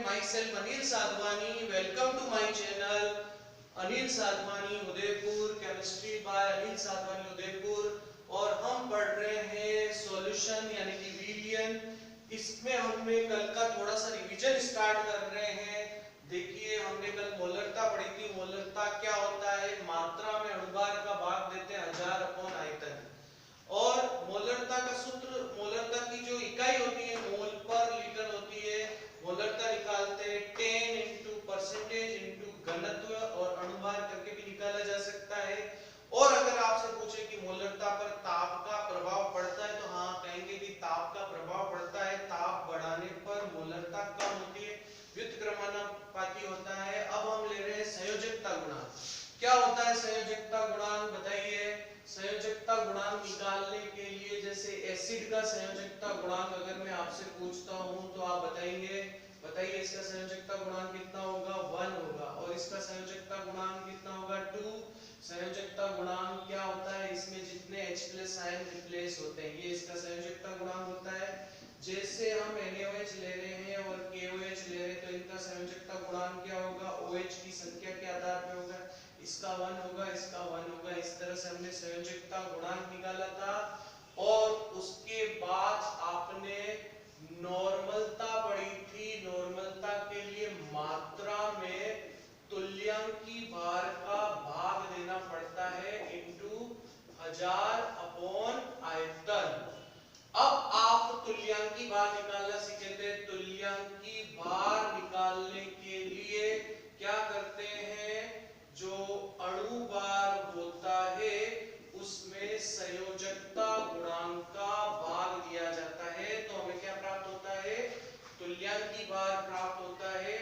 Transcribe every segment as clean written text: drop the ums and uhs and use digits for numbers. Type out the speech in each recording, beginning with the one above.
myself Anil Sadhwani. Welcome to my channel Anil Sadhwani Udaipur, chemistry bye Anil Sadhwani Udaipur. और हम पढ़ रहे हैं सॉल्यूशन यानी कि विलियन। इसमें हमने कल का थोड़ा सा रिवीजन स्टार्ट कर रहे हैं। देखिए हमने कल मोलरता पढ़ी थी। मोलरता क्या होता है? मात्रा में अणुभार का भाग देते हैं 1000 अपॉन आयतन। और मोलरता का सूत्र, मोलरता की जो इकाई होती है मोल पर लीटर होती है। मोलरता निकालते हैं 10 इंटू परसेंटेज इंटू घनत्व और अणुभार करके भी निकाला जा सकता है। और अगर आपसे पूछे कि मोलरता पर ताप का प्रभाव पड़ता है तो हाँ कहेंगे कि ताप का प्रभाव पड़ता है। ताप बढ़ाने पर मोलरता कम होती है, व्युत्क्रमानुपाती होता है। अब हम ले रहे हैं संयोजकता गुणांक। क्या होता है संयोजकता गुणांक? बताइए। संयोजकता गुणांक निकालने के लिए जैसे एसिड का संयोजकता गुणांक अगर मैं आपसे पूछता हूं तो आप बताएंगे, बताइए इसका संयोजकता गुणांक कितना होगा? 1 होगा। और इसका संयोजकता गुणांक कितना होगा? 2। संयोजकता गुणांक क्या होता है? इसमें जितने H+ आयन रिप्लेस होते हैं ये इसका संयोजकता गुणांक होता है। जैसे हम NaOH ले रहे हैं और KOH ले रहे हैं तो इनका संयोजकता गुणांक क्या होगा? OH की संख्या के आधार पे होगा। इसका 1 होगा, इसका 1 होगा। इस तरह से हमने संयोजकता गुणांक निकाला था। और उसके बाद आपने नॉर्मलता पढ़ी थी। नॉर्मलता के लिए मात्रा में तुल्यांकी भार का भाग देना पड़ता है इंटू 1000 अपॉन आयतन। अब आप तुल्यांकी भार निकालना सीखे थे। तुल्यांकी भार निकालने के लिए क्या करते हैं? जो अणु भार होता है उसमें संयोजकता गुणांक का भाग दिया जाता है। तो हमें क्या प्राप्त होता है? तुल्यांकी भार प्राप्त होता है।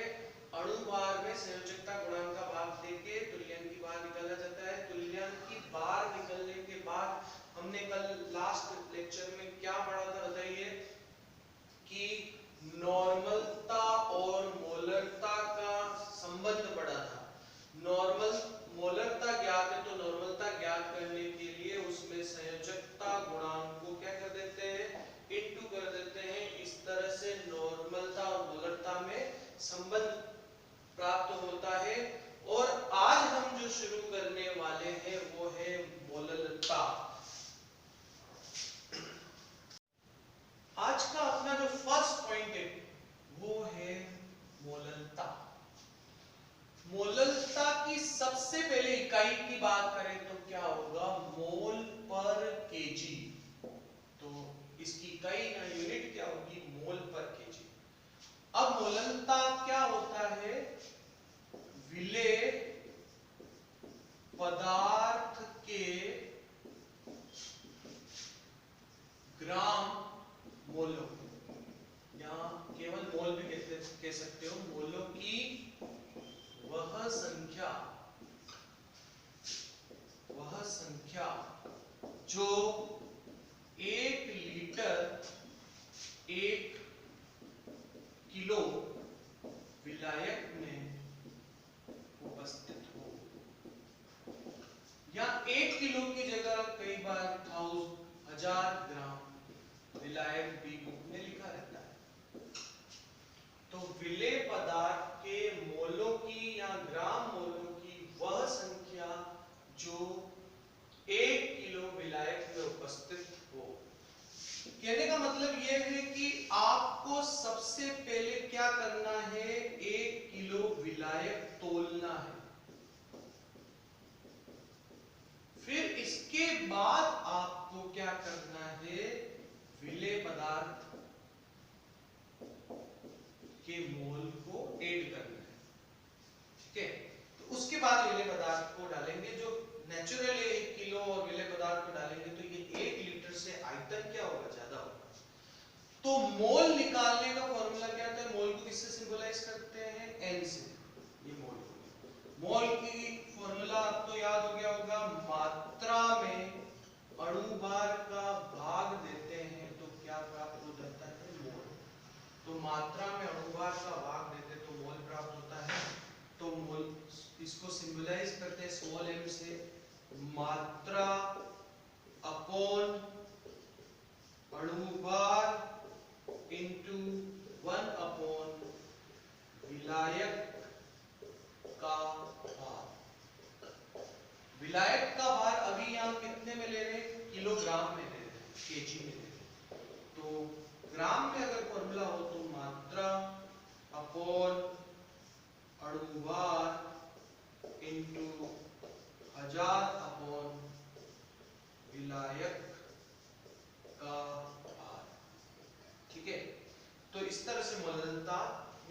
अणु भार में संयोजकता गुणांक का भाग देके तुल्यांकी भार निकाला जाता है। तुल्यांकी भार निकलने के बाद हमने कल लास्ट लेक्चर में क्या पढ़ा था? बताइए कि नॉर्मलता और मोलरता का संबंध पढ़ा था। नॉर्मल मोलरता ज्ञात है तो नॉर्मलता ज्ञात करने के लिए उसमें संयोजकता गुणांक को क्या कर देते हैं? इनटू कर देते हैं। इस तरह से नॉर्मलता और मोलरता में संबंध प्राप्त होता है। और आज हम जो शुरू करने वाले हैं वो है मोलरता। आज का अपना जो फर्स्ट पॉइंट है वो है मोलरता। मोलरता की सबसे पहले इकाई की बात करें तो क्या होगा? मोल पर केजी। तो इसकी इकाई या यूनिट क्या होगी? मोल पर केजी। अब मोलरता क्या होता है? विलेय पदार्थ के ग्राम मोलों, या केवल मोल भी कह सकते हो, मोलों की वह संख्या जो 1 लीटर 1 किलो विलायक में उपस्थित हो। या 1 किलो की जगह कई बार 1000 ग्राम विलायक भी में लिखा रहता है। तो विलेय पदार्थ के मोलों की या ग्राम मोलों की वह संख्या जो 1 किलो विलायक में उपस्थित हो। कहने का मतलब यह है कि आपको सबसे पहले क्या करना है? 1 किलो विलायक तोलना है। फिर इसके बाद आपको क्या करना है? विलेय पदार्थ के मोल को ऐड करना है। ठीक है, तो उसके बाद विलेय पदार्थ को डालेंगे। जो नेचुरल है 1 किलो और विलेय पदार्थ को डालेंगे तो ये 1 लीटर से आयतन क्या होगा? ज्यादा होगा। तो मोल निकालने का फॉर्मूला क्या होता है? मोल को किससे सिंबलाइज करते हैं? N से। ये मोल की फॉर्मूला आपको याद हो गया होगा। मात्रा में अणुभार का भाग देते हैं तो क्या प्राप्त हो जाता है? मोल। तो मात्रा में अणुभार का भाग देते तो मोल प्राप्त होता है। तो मोल इसको सिंबलाइज करते हैं स्मॉल m से। मात्रा अपॉन अणुभार इंटू 1 अपॉन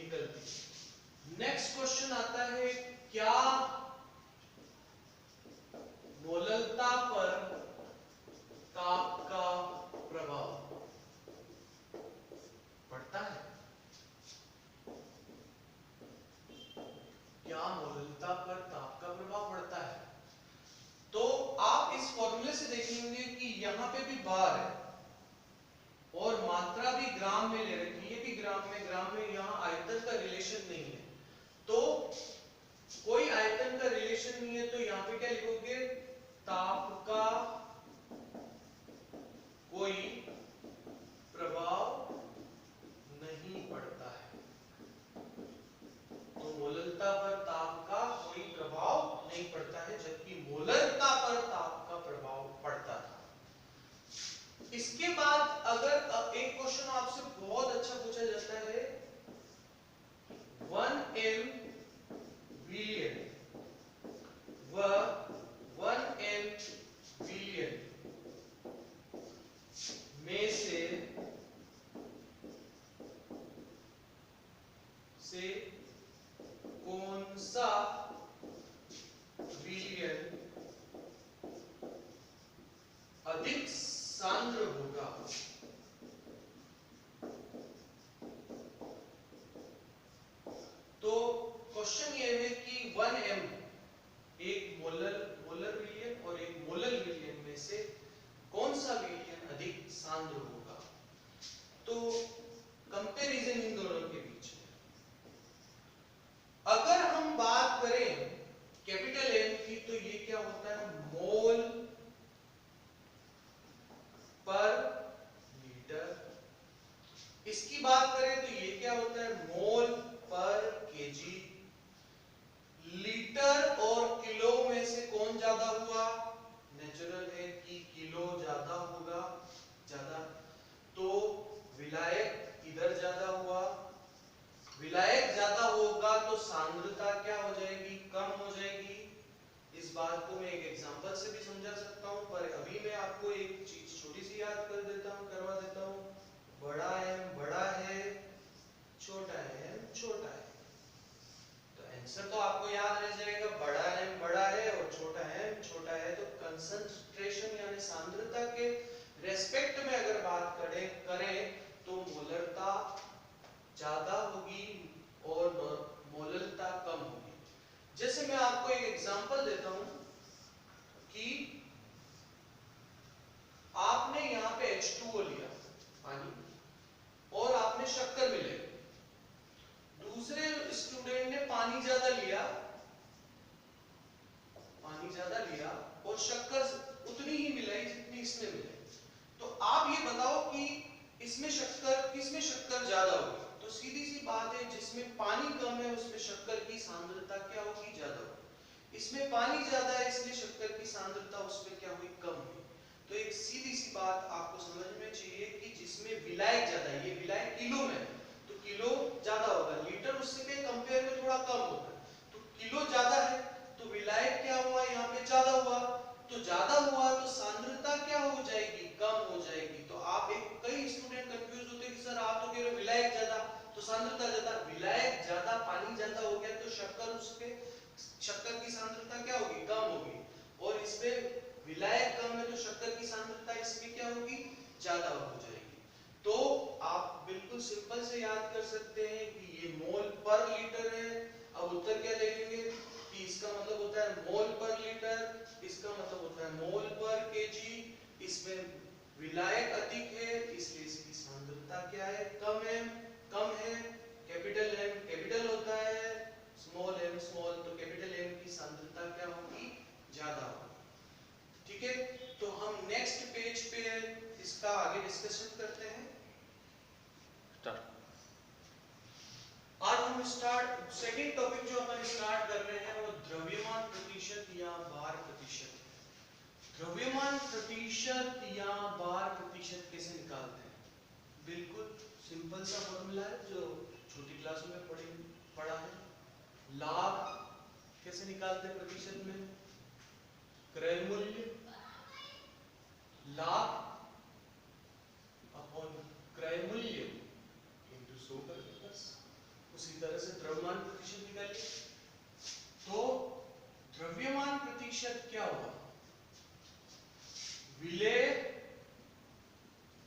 निकलती है। नेक्स्ट क्वेश्चन आता है, क्या मोललता पर ताप का प्रभाव पड़ता है? क्या मोललता पर ताप का प्रभाव पड़ता है? तो आप इस फॉर्मूले से देखेंगे कि यहां पे भी बार है और मात्रा भी ग्राम में ले रखी है, ये भी ग्राम में यहां आयतन का रिलेशन नहीं है। तो कोई आयतन का रिलेशन नहीं है तो यहां पे क्या लिखोगे, ताप का कोई प्रभाव नहीं पड़ता है। तो मोललता पर ताप का कोई प्रभाव नहीं पड़ता है, जबकि मोलरता पर ताप का प्रभाव पड़ता था। इसके बाद अगर एक क्वेश्चन आपसे बहुत अच्छा पूछा जाता है, 1 m विलियन व 1 m विलियन में से कौन सा विलियन अधिक सांद्र होगा? तो क्वेश्चन ये है कि 1 m एक मोलर विलियन और एक मोलल विलियन में से कौन सा विलियन अधिक सांद्र होगा? तो कंपैरिजन इन दोनों के बीच में, अगर हम बात करें कैपिटल M की, तो ये क्या होता है, मोल पर लीटर। इसकी बात करें तो ये क्या होता है, मोल पर केजी। लीटर और किलो में से कौन ज्यादा हुआ? नेचुरल है कि किलो ज्यादा होगा, ज्यादा। तो विलायक इधर ज्यादा हुआ, विलायक ज्यादा होगा तो सांद्रता क्या हो जाएगी, कम हो जाएगी। इस बात को मैं एक एग्जांपल से भी समझा सकता हूं, पर अभी मैं आपको एक चीज छोटी सी याद करवा देता हूं। बड़ा M बड़ा है, छोटा M छोटा है। तो आंसर तो आपको याद रह जाएगा, बड़ा M बड़ा है और छोटा M छोटा है। तो कंसंट्रेशन यानी सांद्रता के रेस्पेक्ट में अगर बात करें तो मोलरता ज्यादा होगी और मोलरता कम होगी। जैसे मैं आपको एक एग्जांपल देता हूं कि आपने यहां पे H2O लिया पानी और आपने शक्कर मिलाई। दूसरे स्टूडेंट ने पानी ज्यादा लिया और शक्कर उतनी ही मिलाई जितनी इसने मिलाई। तो आप ये बताओ कि इसमें शक्कर, किसमें शक्कर ज्यादा होगी? तो सीधी सी बात है, जिसमें पानी कम है उसमें शक्कर की सांद्रता क्या होगी, ज्यादा होगी। इसमें पानी ज्यादा है इसलिए शक्कर की सांद्रता उसमें क्या हुई, कम हुई। तो एक सीधी सी बात आपको समझ में चाहिए कि जिसमें विलायक ज्यादा है, ये विलायक किलो में है तो किलो ज्यादा होगा, लीटर उससे के कंपेयर में थोड़ा कम होगा। तो किलो ज्यादा है तो विलायक क्या हुआ, यहाँ पे ज्यादा हुआ। तो ज्यादा हुआ तो सांद्रता क्या हो जाएगी, कम हो जाएगी। तो आप कई स्टूडेंट कंफ्यूज होते हैं कि सर आप तो कह रहे हो विलायक ज्यादा तो सांद्रता ज्यादा। विलायक ज्यादा, पानी ज्यादा हो गया तो शक्कर की सांद्रता क्या होगी, कम होगी। और इसमें विलायक कम है तो शक्कर की सांद्रता इसमें क्या होगी, ज्यादा हो जाएगी। तो आप बिल्कुल सिंपल से याद कर सकते हैं कि ये मोल पर लीटर है। अब उत्तर क्या लिखेंगे कि इसका मतलब होता है मोल पर लीटर, इसका मतलब होता है मोल पर केजी। इसमें विलायक अधिक है इसलिए इसकी सांद्रता क्या है, कम है। कैपिटल M कैपिटल होता है, स्मॉल m स्मॉल, तो कैपिटल M की सांद्रता क्या होगी, ज्यादा होगी। ठीक है, तो हम नेक्स्ट पेज पे इसका आगे डिस्कशन करते हैं। आज हम सेकंड टॉपिक जो अपन स्टार्ट कर रहे हैं वो द्रव्यमान प्रतिशत या भार प्रतिशत। द्रव्यमान प्रतिशत या भार प्रतिशत कैसे निकालते हैं? बिल्कुल सिंपल सा फॉर्मूला है जो छोटी क्लास में पढ़ा है। लाभ कैसे निकालते हैं प्रतिशत में? क्रय मूल्य लाभ अपॉन क्रय मूल्य इनटू 100 कर बस। उसी द्रव्यमान प्रतिशत निकालिए। तो द्रव्यमान प्रतिशत क्या होगा? विलेय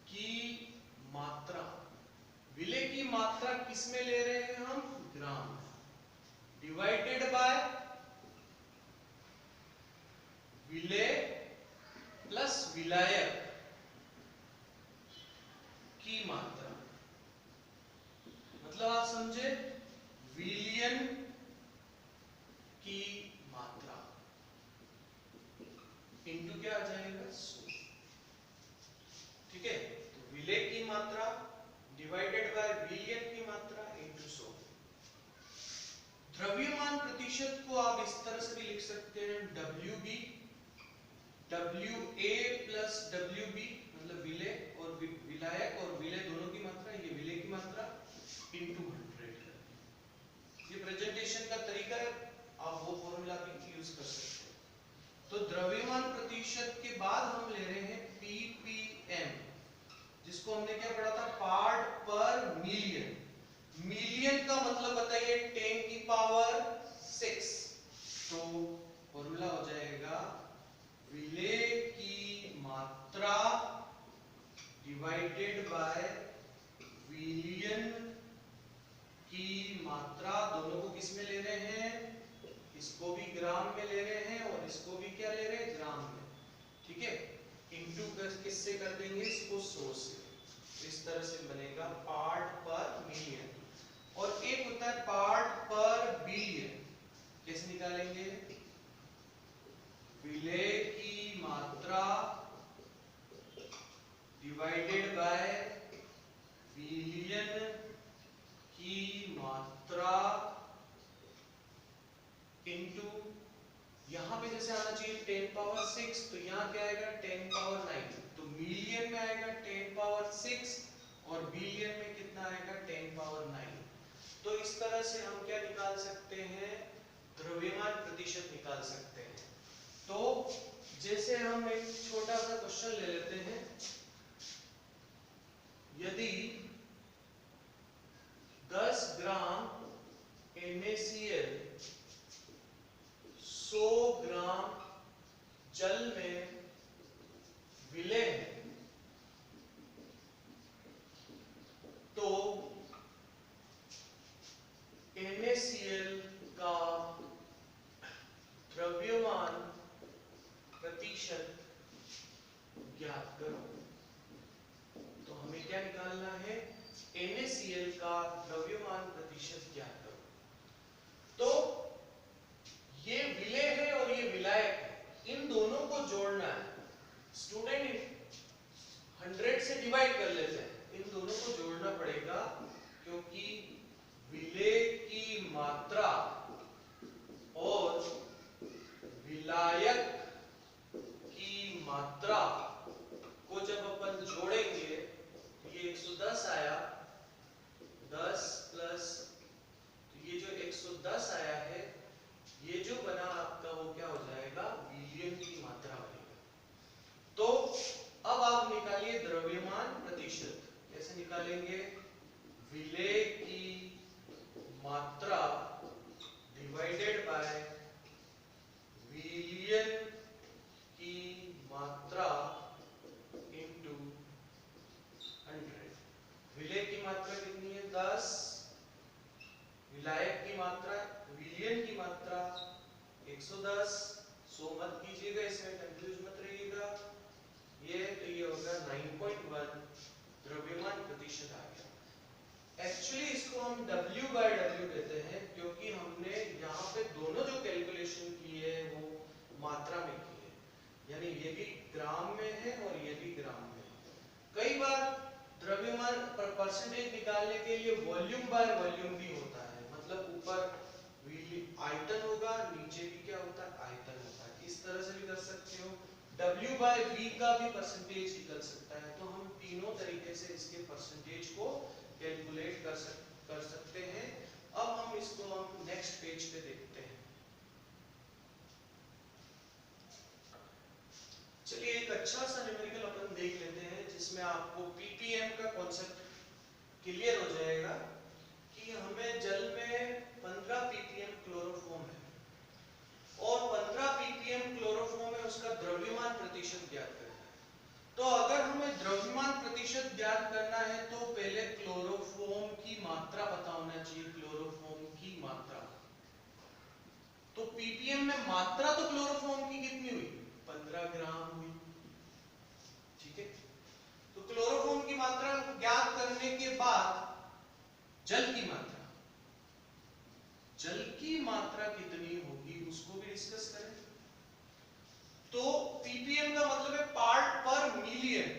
की मात्रा, विलेय की मात्रा किस में ले रहे हैं हम? ग्राम, डिवाइडेड बाय विलेय प्लस विलायक की मात्रा। मतलब आप समझे, विलयन की मात्रा इनटू क्या आ जाएगा? 100। ठीक है, तो विलेय की मात्रा डिवाइडेड बाय विलयन की मात्रा इनटू 100। द्रव्यमान प्रतिशत को आप इस तरह से भी लिख सकते हैं, WB WA प्लस WB, मतलब विलेय और विलायक और विलेय दोनों की मात्रा, ये विलेय की मात्रा इनटू 100। ये प्रेजेंटेशन का तरीका है, आप वो फॉर्मूला भी यूज कर सकते हैं। तो द्रव्यमान प्रतिशत के बाद हम ले रहे हैं ppm, जिसको हमने क्या पढ़ा था? पार्ट पर मिलियन। मिलियन का मतलब बताइए? 10 की पावर 6। तो फॉर्मूला हो जाएगा विलेय की मात्रा डिवाइडेड बाय विलयन की मात्रा। दोनों को किस में ले रहे हैं? इसको भी ग्राम में ले रहे हैं और इसको भी क्या ले रहे हैं? ग्राम में। ठीक है, इनटू किससे कर देंगे? इसको 100 से। इस तरह से बनेगा पार्ट पर मिलियन। और एक होता है पार्ट पर बिलियन। कैसे निकालेंगे? विलेय की मात्रा डिवाइडेड बाय बिलियन की मात्रा इनटू, यहां पे जैसे आना चाहिए 10 पावर 6, तो यहां क्या आएगा? 10 पावर 9। तो मिलियन में आएगा 10 पावर 6 और बिलियन में कितना आएगा? 10 पावर 9। तो इस तरह से हम क्या निकाल सकते हैं? द्रव्यमान प्रतिशत निकाल सकते हैं। तो जैसे हम एक छोटा सा क्वेश्चन ले लेते हैं, यदि 10 ग्राम NaCl 100 ग्राम जल में विलेय है, तो NaCl का द्रव्यमान प्रतिशत ज्ञात करो। तो हमें क्या निकालना है? NaCl का द्रव्यमान प्रतिशत ज्ञात करो। तो ये विलेय है और ये विलायक है, इन दोनों को जोड़ना है। स्टूडेंट 100 से डिवाइड कर लेते हैं, इन दोनों को जोड़ना पड़ेगा, क्योंकि विलेय की मात्रा और विलायक की मात्रा को जब अपन जोड़ेंगे, ये 110 आया, 10 प्लस, तो ये जो 110 आया है, ये जो बना आपका वो क्या हो जाएगा? विलयन की मात्रा बनेगा। तो अब आप निकालिए द्रव्यमान प्रतिशत। कैसे निकालेंगे? विलेय की मात्रा डिवाइडेड बाय विलयन की मात्रा इनटू 100। विलेय की मात्रा कितनी है? 10। विलायक की मात्रा, विलयन की मात्रा 110। 100 मत कीजिएगा, इसमें कंफ्यूज मत रहिएगा। ये तो ये होगा 9.1 द्रव्यमान प्रतिशत आ गया। एक्चुअली इसको हम W/W कहते हैं, क्योंकि हमने यहाँ पे दोनों जो कैलकुलेशन की है वो मात्रा में की है, यानी ये भी ग्राम में है और ये भी ग्राम में है। कई बार द्रव्यमान पर परसेंटेज निकालने के लिए वॉल्यूम बाय वॉल्यूम भी होता है, मतलब ऊपर आयतन होगा, नीचे भी क्या होता है? आयतन होता है। इस तरह से भी कर सकते हो। W/V का भी परसेंटेज निकल सकता है। तो हम तीनों तरीके से इसके परसेंटेज को कैलकुलेट कर सकते हैं। अब हम इसको नेक्स्ट पेज पे देखते हैं। चलिए एक अच्छा सा न्यूमेरिकल अपन देख लेते हैं, जिसमें आपको ppm का कॉन्सेप्ट क्लियर हो जाएगा कि हमें जल में मात्रा पता होना चाहिए, क्लोरोफॉर्म की मात्रा। तो पीपीएम में मात्रा तो क्लोरोफॉर्म की कितनी हुई, 15 ग्राम हुई। ठीक है, तो क्लोरोफॉर्म की मात्रा ज्ञात करने के बाद जल की मात्रा, जल की मात्रा कितनी होगी उसको भी डिस्कस करें। तो पीपीएम का मतलब है पार्ट पर मिलियन,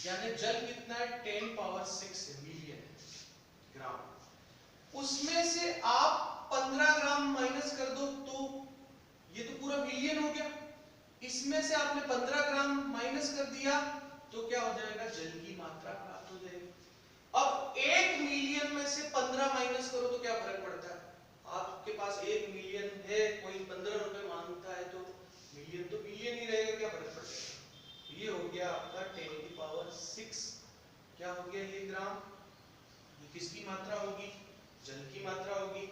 यानी जल कितना है 10 पावर 6 मिलियन ग्राम। उसमें से आप 15 ग्राम माइनस कर दो तो ये तो पूरा मिलियन हो गया। इसमें से आपने 15 ग्राम माइनस कर दिया तो क्या हो जाएगा, जल की मात्रा प्राप्त हो जाएगी। अब 1 मिलियन में से 15 माइनस करो तो क्या फर्क पड़ता है, आपके पास 1 मिलियन है, कोई 15 रुपए मांगता है तो मिलियन तो मिलियन ही रहेगा, क्या फर्क पड़ेगा। ये हो गया आपका 10 की पावर 6, क्या हो गया ये ग्राम। ये किसकी मात्रा होगी, जल की मात्रा होगी।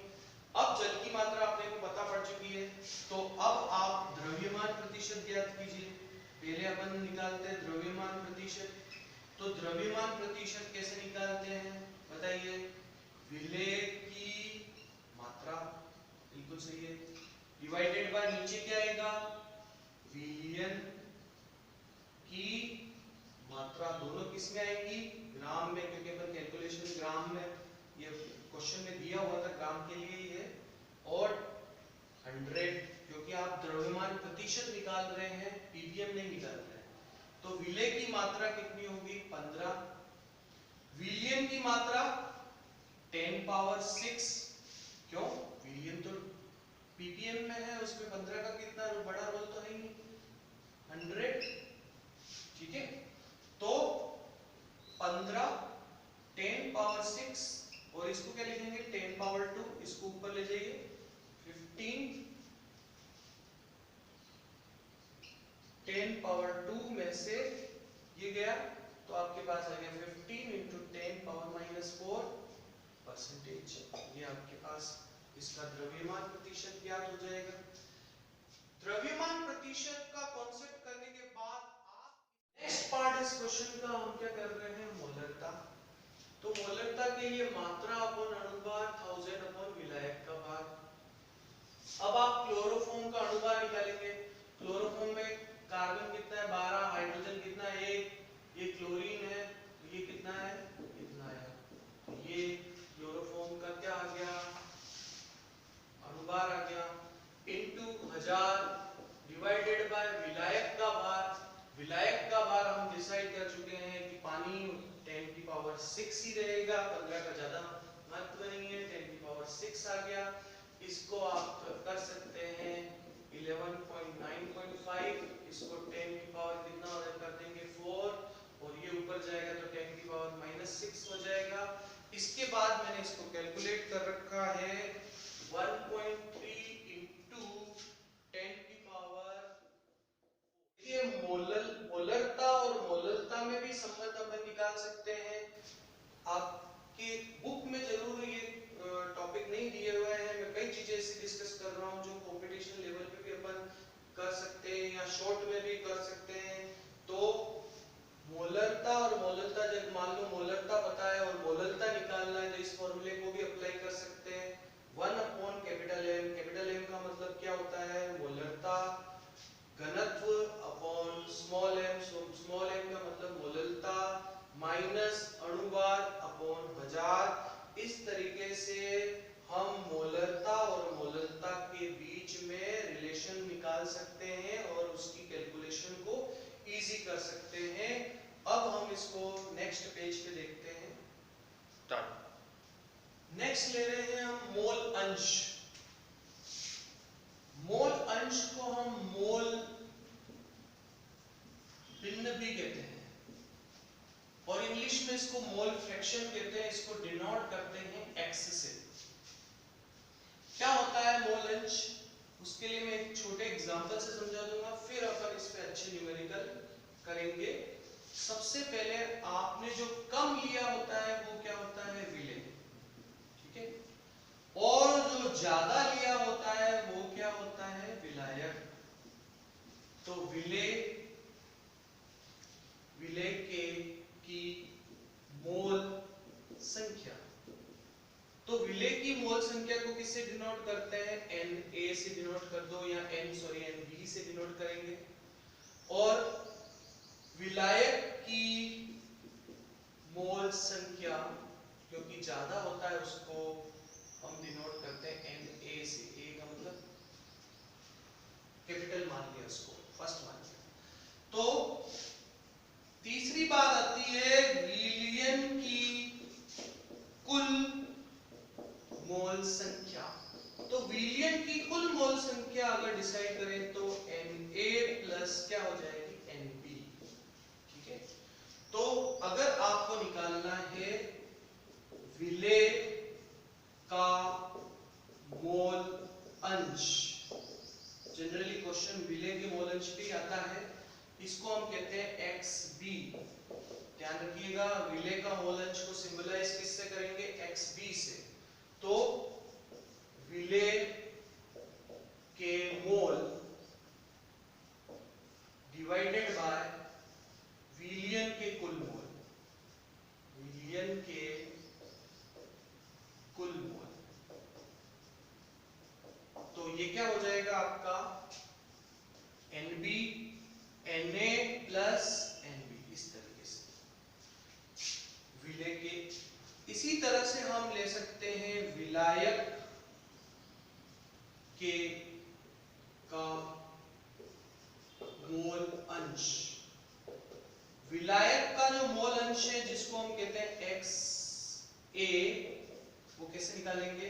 अब जल की मात्रा अपने को पता पड़ चुकी है, तो अब आप द्रव्यमान प्रतिशत ज्ञात कीजिए। पहले अपन निकालते हैं द्रव्यमान प्रतिशत। तो द्रव्यमान प्रतिशत कैसे निकालते हैं बताइए, विलेय की मात्रा, बिल्कुल सही है, डिवाइडेड बाय नीचे क्या आएगा, विलियन की मात्रा। दोनों किस में आएंगी, ग्राम में, क्योंकि अपन कैलकुलेशन ग्राम में, ये क्वेश्चन में दिया हुआ था ग्राम के लिए ही है, और 100 क्योंकि आप द्रव्यमान प्रतिशत निकाल रहे हैं, पीपीएम नहीं निकाल रहे हैं। तो विलेय की मात्रा कितनी होगी, 15। विलियन की मात्रा 10 पावर 6, क्यों, विलियन तो पीपीएम में है, उसमें 15 का कितना बड़ा रोल तो है ही नहीं, 100। ठीक है, तो 15 10 पावर 6 और इसको क्या लिखेंगे 10 पावर 2, इसको ऊपर ले जाइए 15 10 पावर 2 में से ये गया तो आपके पास आ गया 15 इंटू 10 पावर -4 परसेंटेज। ये आपके पास इसका द्रव्यमान प्रतिशत ज्ञात हो जाएगा। द्रव्यमान प्रतिशत का कॉन्सेप्ट करने के बाद आप नेक्स्ट पार्ट इस क्वेश्चन का हम क्या कर रहे हैं, मोलरता। तो मोलरता के लिए मात्रा अपॉन अनुपात 1000 अपॉन विलायक का भाग। अब आप क्लोरोफॉर्म का अनुपात निकालेंगे। क्लोरोफॉर्म में कार्बन कितना है 12, हाइड्रोजन कितना है 1, ये क्लोरीन है तो ये कितना है इतना है। तो ये क्लोरोफॉर्म का क्या आ गया, अनुभार आ गया, इनटू 1000 डिवाइडेड बाय विलायक का भार। विलायक का भार हम डिसाइड कर चुके हैं कि पानी 10 की पावर 6 ही रहेगा, 15 का ज्यादा महत्व नहीं है, 10 की पावर 6 आ गया। इसको आप कर सकते हैं 11.9.5, इसको 10 की पावर कितना कर देंगे 4, और ये ऊपर जाएगा तो 10 की पावर -6 हो जाएगा। इसके बाद मैंने इसको कैलकुलेट कर रखा है 1.3 इंटू 10 की पावर। ये मोलरता और मोलरता में भी संबंध अपन निकाल सकते हैं। आपके बुक में जरूर ये टॉपिक नहीं दिए हुए हैं, मैं कई चीजें ऐसी डिस्कस कर रहा हूँ जो कंपटीशन लेवल पे भी अपन कर सकते हैं या शॉर्ट में भी कर सकते हैं। तो मोलरता और मोलरता, जब मान लो मोलरता पता है और मोलरता निकालना है तो इस फॉर्मूले को भी अप्लाई कर सकते हैं। 1 upon capital M, capital M का मतलब क्या होता है, मोलरता घनत्व upon small m, small m का मतलब मोलरता माइनस अणुभार अपॉन 1000। इस तरीके से हम मोलरता और मोलरता के बीच में रिलेशन निकाल सकते हैं और उसकी कैलकुलेशन को इजी कर सकते हैं। अब हम इसको नेक्स्ट पेज पे देखते हैं। नेक्स्ट ले रहे हैं हम मोल अंश। मोल अंश को हम मोल भिन्न भी कहते हैं और इंग्लिश में इसको मोल फ्रैक्शन कहते हैं। इसको डिनोट करते हैं एक्स से। क्या होता है मोल अंश, उसके लिए मैं एक छोटे एग्जांपल से समझा दूंगा, फिर अपन इस पे अच्छे न्यूमेरिकल करेंगे। सबसे पहले आपने जो कम लिया होता है वो क्या होता है विलेय, ठीक है, और जो ज्यादा लिया होता है वो क्या होता है विलायक। तो विलेय के की मोल संख्या तो विलेय की मोल संख्या को किससे डिनोट करते हैं? Na से डिनोट कर दो, या Nb से डिनोट करेंगे। और विलायक की मोल संख्या क्योंकि ज्यादा होता है उसको हम डिनोट करते हैं Na से। A का मतलब कैपिटल मान लिया, उसको फर्स्ट मान लिया। तो तीसरी बात आती है विलयन की कुल मोल संख्या। तो विलयन की कुल मोल संख्या अगर डिसाइड करें तो Na प्लस क्या हो जाएगी? Nb। ठीक है, तो अगर आपको निकालना है विलेय का मोल अंश, जनरली क्वेश्चन विलेय के मोल अंश पे आता है, इसको हम कहते हैं xb। ध्यान रखिएगा, विलेय का मोल अंश को सिंबलाइज किससे करेंगे? xb से। तो विलेय के मोल डिवाइडेड बाय विलयन के कुल मोल, विलयन के कुल मोल, तो ये क्या हो जाएगा आपका? Nb Na प्लस Nb, इस तरीके से विलेय के। इसी तरह से हम ले सकते हैं विलायक के का मोल अंश। विलायक का जो मोल अंश है जिसको हम कहते हैं XA, वो कैसे निकालेंगे?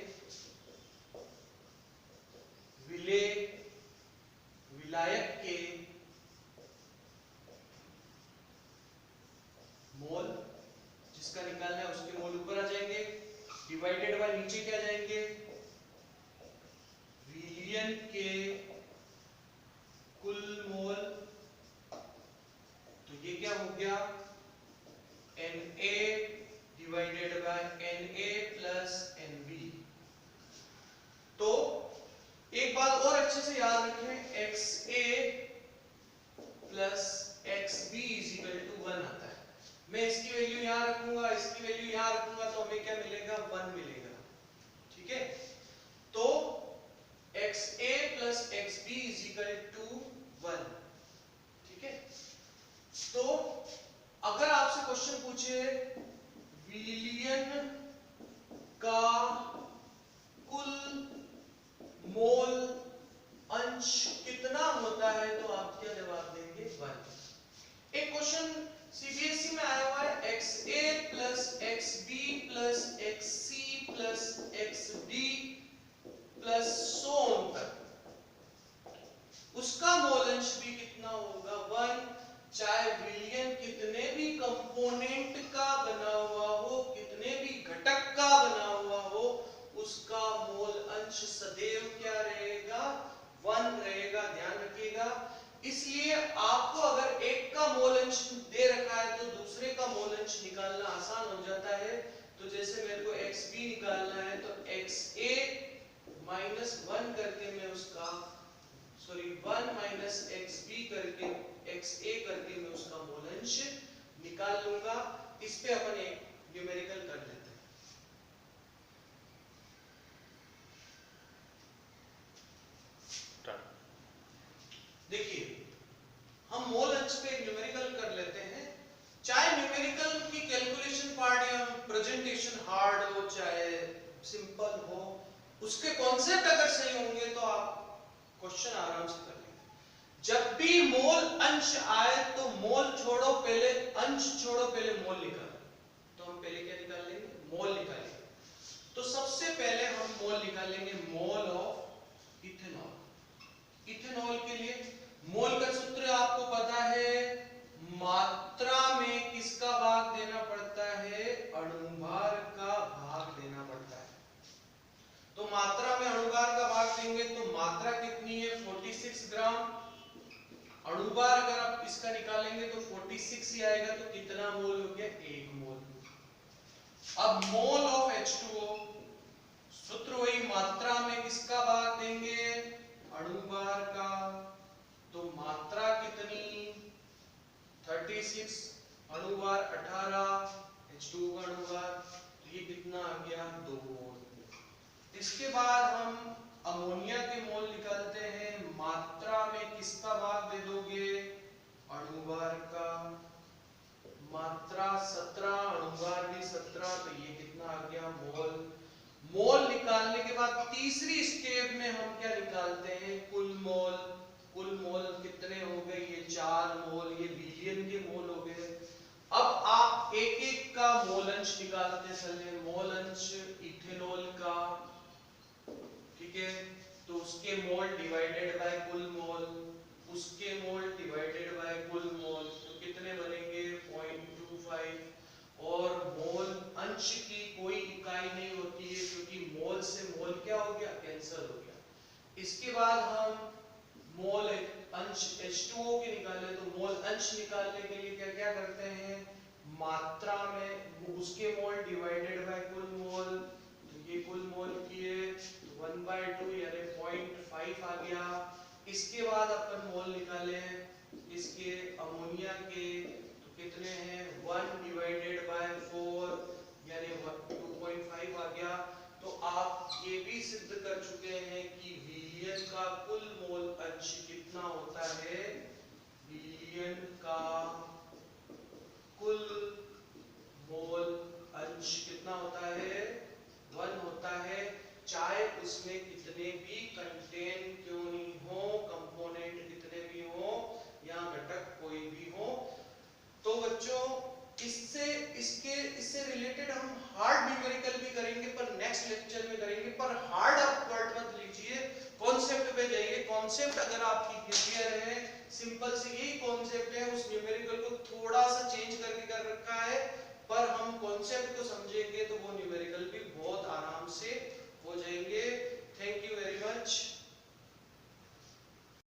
विलायक के मोल जिसका निकालना है उसके मोल ऊपर आ जाएंगे, डिवाइडेड बाय नीचे क्या जाएंगे? विलयन के कुल मोल। तो ये क्या हो गया? Na divided by Na plus Nb। तो एक बात और अच्छे से याद रखें, XA plus XB is equal to 1 आता है। मैं इसकी वैल्यू यहां रखूंगा, इसकी वैल्यू यहां रखूंगा, तो हमें क्या मिलेगा? 1 मिलेगा। ठीक है, तो XA plus XB is equal to 1। ठीक है, तो अगर आपसे क्वेश्चन पूछे विलयन का कुल मोल अंश कितना होता है, तो आप क्या जवाब देंगे? 1। एक क्वेश्चन सीबीएसई में आया हुआ है XA plus XB plus XC plus XD plus so on तक, उसका मोल अंश भी कितना होगा? 1। चाहे विलयन कितने भी कंपोनेंट का बना हुआ हो, कितने भी घटक का बना हुआ हो, उसका मोल अंश सदैव क्या रहेगा? 1 रहेगा। ध्यान रखिएगा, इसलिए आपको अगर एक का मोल अंश दे रखा है तो दूसरे का मोल अंश निकालना आसान हो जाता है। तो जैसे मेरे को XB निकालना है तो XA माइनस 1 करके मैं उसका 1 माइनस XB करके XA करके मैं उसका मोल अंश निकाल लूंगा। इस पे अपन एक न्यूमेरिकल कर लेते हैं। देखिए, हम मोल अंश पे एक न्यूमेरिकल कर लेते हैं। चाहे न्यूमेरिकल की कैलकुलेशन पार्ट या प्रेजेंटेशन हार्ड हो चाहे सिंपल हो, उसके कॉन्सेप्ट अगर सही होंगे तो आप क्वेश्चन आराम से कर लेंगे। जब भी मोल अंश आए तो मोल छोड़ो, पहले अंश छोड़ो, पहले मोल निकालो। तो हम पहले क्या निकाल लेंगे? मोल निकालेंगे। तो सबसे पहले हम मोल निकालेंगे, मोल ऑफ इथेनॉल। इथेनॉल के लिए मोल का सूत्र आपको पता है, मात्रा में किसका भाग देना पड़ता है? अणुभार का भाग देना पड़ता है। तो मात्रा में अणुभार का भाग देंगे तो मात्रा कितनी है? 46 ग्राम। अणुभार अगर आप इसका निकालेंगे तो 46 ही आएगा, तो कितना मोल हो गया? 1 मोल। अब मोल ऑफ H2O, सूत्र वही, मात्रा में किसका भाग देंगे? अणुभार का। तो मात्रा कितनी? 36, अणुभार 18, H2O का अणुभार, तो ये कितना आ गया? 2 मोल। इसके बाद हम अमोनिया के मोल निकालते हैं। मात्रा में किसका भाग दे दोगे? अणुभार का। मात्रा 17, अणुभार भी 17, तो ये कितना आ गया? मोल। मोल निकालने के बाद तीसरी स्टेप में हम क्या निकालते हैं? कुल मोल। कुल मोल कितने हो गए? ये 4 मोल, ये विलियन के मोल हो गए। अब आप एक एक का मोल अंश निकालते चले। मोल अंश इथेनॉल का, ठीक है, तो उसके मोल डिवाइडेड बाय कुल मोल, उसके मोल डिवाइडेड बाय कुल मोल, तो कितने बनेंगे? 0.25। और मोल अंश की कोई इकाई नहीं होती है क्योंकि मोल से मोल क्या हो गया? कैंसिल हो गया। इसके बाद हम मोल अंश H2O के निकाले, तो मोल अंश निकालने के लिए क्या क्या करते हैं? मात्रा में उसके मोल डिवाइडेड बाय कुल मोल, तो ये कुल मोल किए 1/2 यानी 0.5 आ गया। इसके बाद अपन मोल निकाले इसके अमोनिया के, तो कितने हैं? 1 डिवाइडेड बाय 4 यानी 2.5 आ गया। तो आप ये भी सिद्ध कर चुके हैं कि विलियन का कुल मोल अंश कितना होता है? विलियन का कुल मोल अंश कितना होता है? 1 होता है, चाहे उसमें कितने भी कंटेन क्यों नहीं हो, कंपोनेंट कितने भी हो या घटक कोई भी हो। तो बच्चों इससे रिलेटेड हम हार्ड न्यूमेरिकल भी करेंगे, पर नेक्स्ट लेक्चर में करेंगे। पर हार्ड आप वर्ड मत लीजिए, कॉन्सेप्ट पे जाइए। कॉन्सेप्ट अगर आपकी क्लियर है, सिंपल से यही कॉन्सेप्ट है, उस न्यूमेरिकल को थोड़ा सा चेंज करके कर रखा है, पर हम कॉन्सेप्ट को समझेंगे तो वो न्यूमेरिकल भी बहुत आराम से हो जाएंगे। Thank you very much.